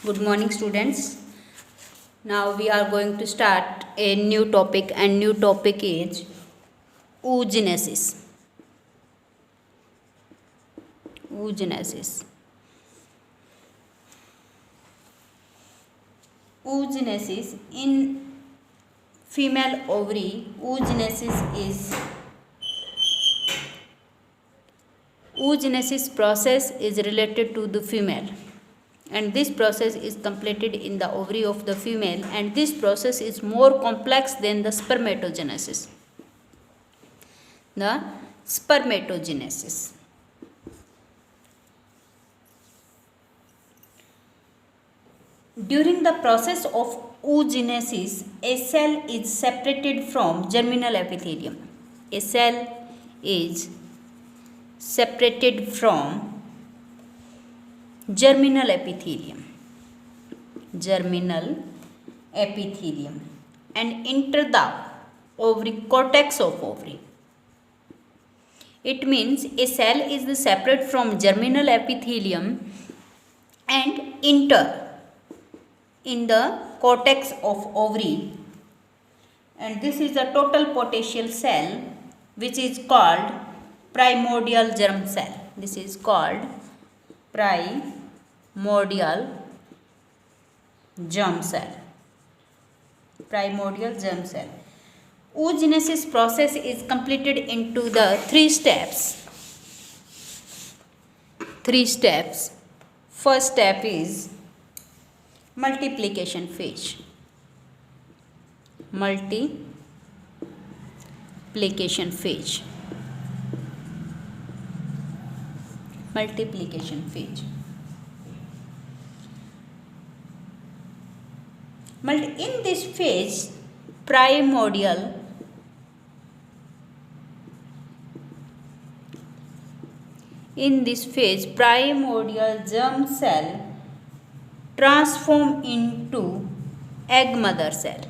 Good morning, students. Now we are going to start a new topic, and new topic is oogenesis. Oogenesis. Oogenesis in female ovary. Oogenesis process is related to the female, and this process is completed in the ovary of the female, and this process is more complex than the spermatogenesis. The spermatogenesis. During the process of oogenesis, a cell is separated from germinal epithelium. A cell is separated from germinal epithelium and enter the ovary, cortex of ovary. It means a cell is separate from germinal epithelium and enter in the cortex of ovary, and this is a total potential cell which is called primordial germ cell. This is called primordial germ cell. Primordial germ cell. Oogenesis process is completed into the three steps. First step is multiplication phase. Multiplication phase. In this phase, primordial germ cell transform into egg mother cell.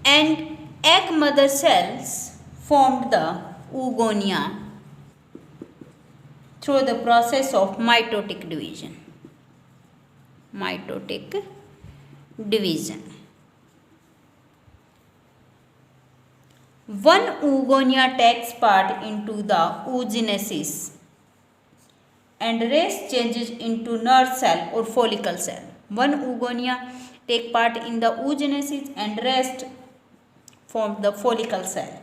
And egg mother cells formed the oogonia through the process of mitotic division. One oogonia takes part into the oogenesis and rest changes into nerve cell or follicle cell. One oogonia take part in the oogenesis and rest form the follicle cell.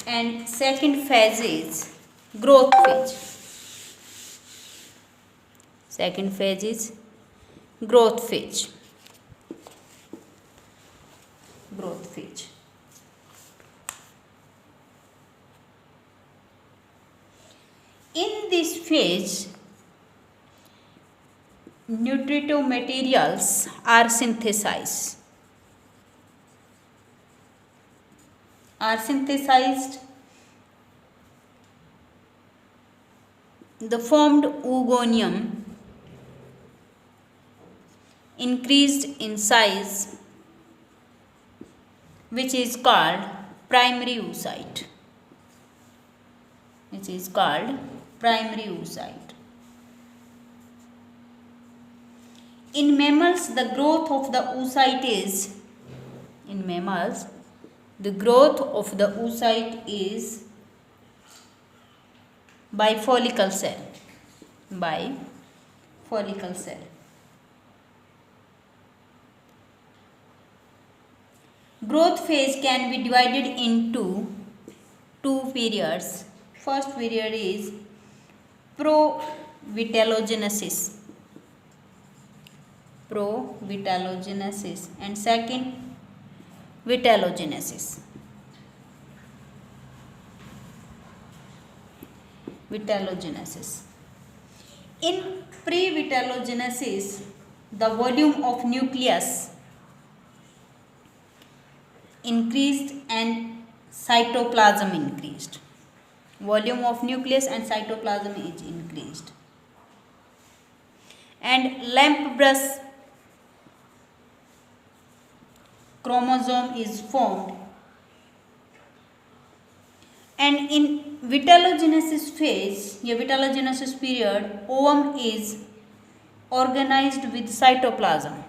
And second phase is growth phase. Growth phase. In this phase, nutritive materials are synthesized. The formed oogonium increased in size, which is called primary oocyte. In mammals, the growth of the oocyte is by follicle cell. Growth phase can be divided into two periods. First period is provitellogenesis and second vitellogenesis. In previtellogenesis, the volume of nucleus increased and cytoplasm increased. Volume of nucleus and cytoplasm is increased. And lamp brush chromosome is formed. And in vitellogenesis phase, a vitellogenesis period, ovum is organized with cytoplasm.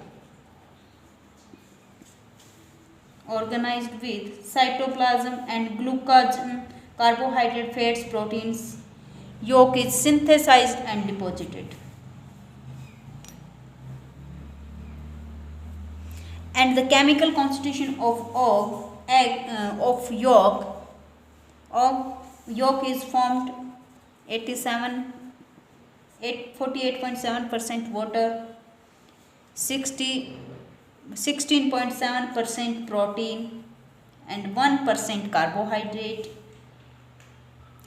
Organized with cytoplasm and glucagon, carbohydrate, fats, proteins. Yolk is synthesized and deposited. And the chemical constitution of yolk is formed 48.7% water, 16.7% protein, and 1% carbohydrate,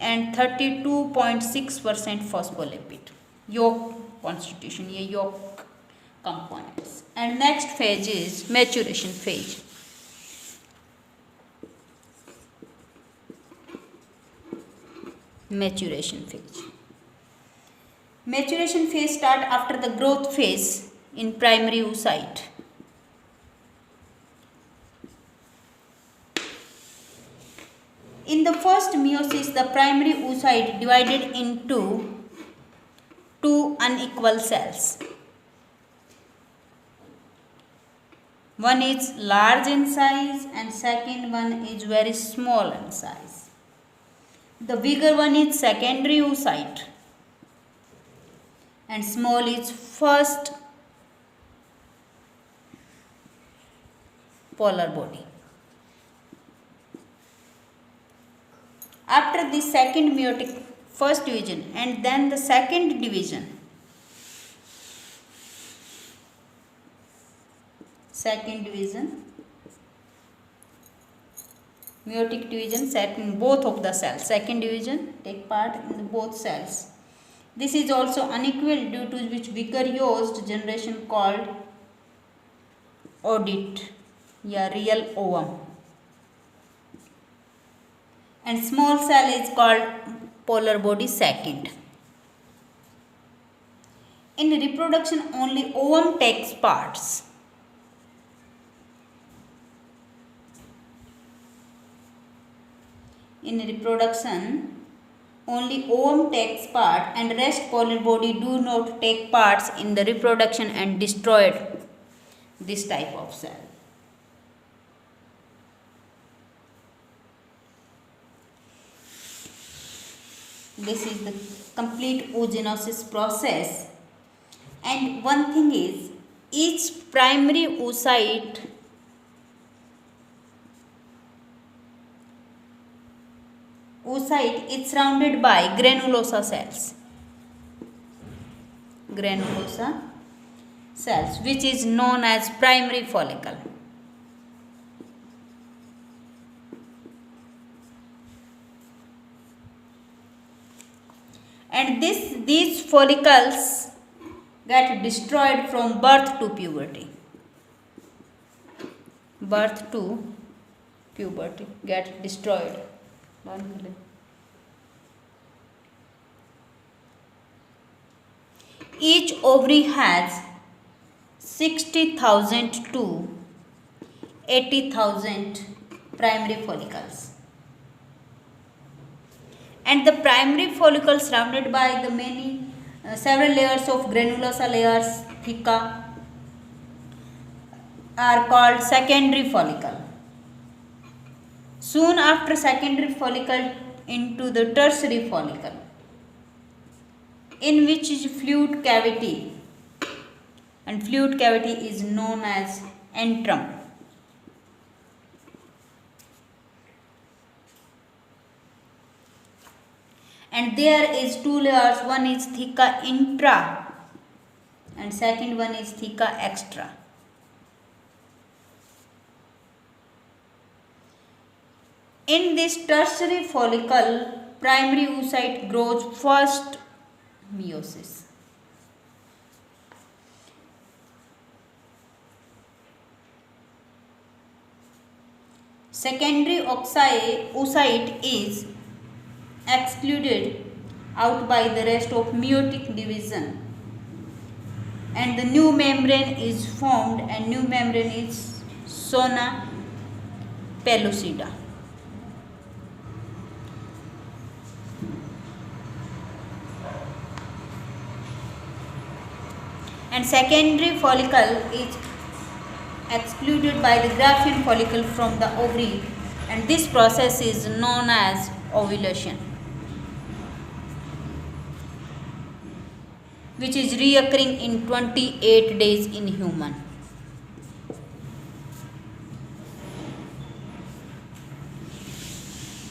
and 32.6% phospholipid. Yolk constitution, ये yolk components. And next phase is maturation phase. Maturation phase. Maturation phase start after the growth phase in primary oocyte. In the first meiosis, the primary oocyte divided into two unequal cells. One is large in size and second one is very small in size. The bigger one is secondary oocyte and small is first polar body. After the second meiotic first division and then the second division, meiotic division set in both of the cells. Second division take part in both cells. This is also unequal, due to which vicarious generation called odate, real ovum, and small cell is called polar body second. In reproduction, only ovum takes parts. In reproduction, only ovum takes part and rest polar body do not take parts in the reproduction and destroyed this type of cell. This is the complete oogenesis process. And one thing is, each primary oocyte is surrounded by granulosa cells. Granulosa cells, which is known as primary follicle. And these follicles get destroyed from birth to puberty. Birth to puberty get destroyed. Each ovary has 60,000 to 80,000 primary follicles. And the primary follicle surrounded by the several layers of granulosa layers, theca, are called secondary follicle. Soon after secondary follicle into the tertiary follicle, in which is fluid cavity, and fluid cavity is known as antrum. And there is two layers, one is theca intra and second one is theca extra. In this tertiary follicle, primary oocyte grows first meiosis. Secondary oocyte is excluded out by the rest of meiotic division, and the new membrane is formed, and new membrane is zona pellucida. And secondary follicle is excluded by the Graafian follicle from the ovary, and this process is known as ovulation, which is reoccurring in 28 days in human.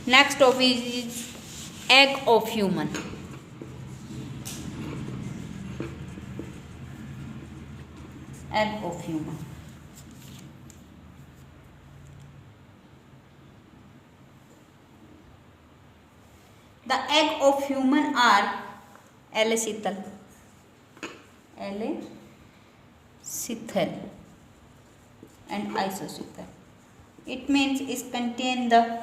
Next topic is egg of human. Egg of human. The egg of human are alecythal and isocythal. It means it contain the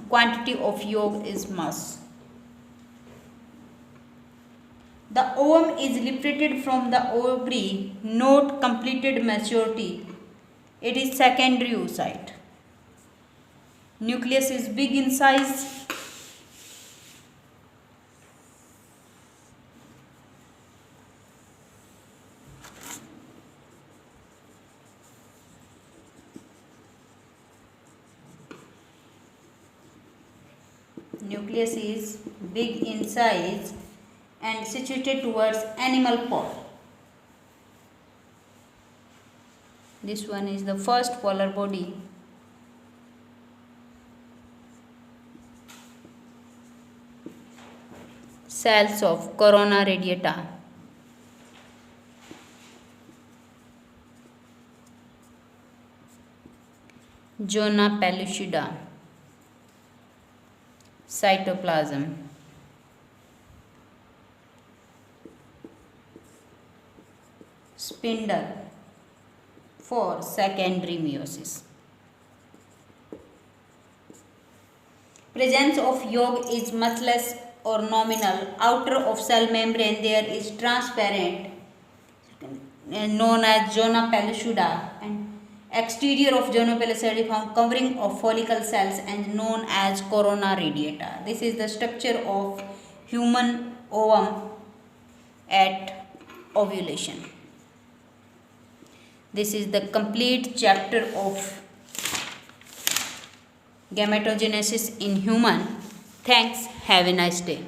quantity of yolk is mass. The ovum is liberated from the ovary, not completed maturity. It is secondary oocyte. Nucleus is big in size. Nucleus is big in size and situated towards animal pole. This one is the first polar body. Cells of corona radiata. Zona pellucida. Cytoplasm. Spindle for secondary meiosis. Presence of yolk is much less or nominal. Outer of cell membrane there is transparent, known as zona pellucida, and exterior of zona pellucida is found covering of follicle cells and known as corona radiata. This is the structure of human ovum at ovulation. This is the complete chapter of gametogenesis in human. Thanks. Have a nice day.